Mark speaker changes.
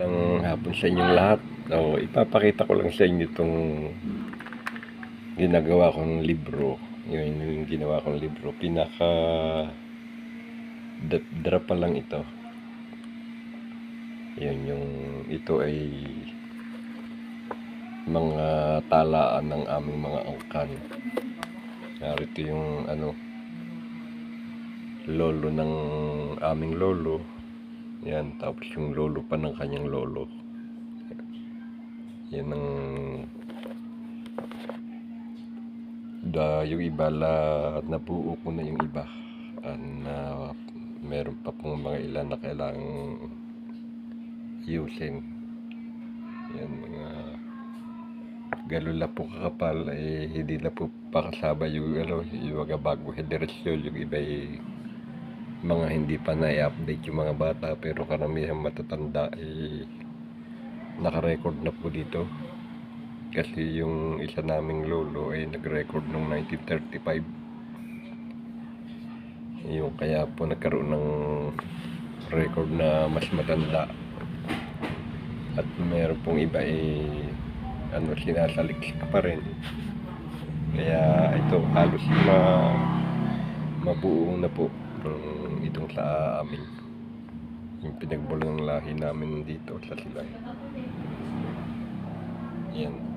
Speaker 1: Magandang hapon sa inyong lahat. Ipapakita ko lang sa inyo itong ginagawa kong libro. Yun yung ginawa kong libro. Draft pa lang ito. Ito ay mga talaan ng aming mga angkan. Narito yung lolo ng aming lolo. Yan, tapos yung lolo pa ng kanyang lolo. Yan ang yung iba nabuo ko na yung iba. Meron pa pong mga ilan na kailangang ayusin. Yan, mga galula po kakapal, hindi na po pakasaba yung mga bagong henerasyon. Yung iba mga hindi pa na-update yung mga bata, pero karamihan matatanda naka-record na po dito. Kasi yung isa naming lolo ay nag-record noong 1935. Yung kaya po nagkaroon ng record na mas matanda. At meron pong iba sinasaliksik pa rin. Kaya ito halos mabuo na po itong sa amin. Yung pinagbulang lahi namin dito sa Silang. Yan.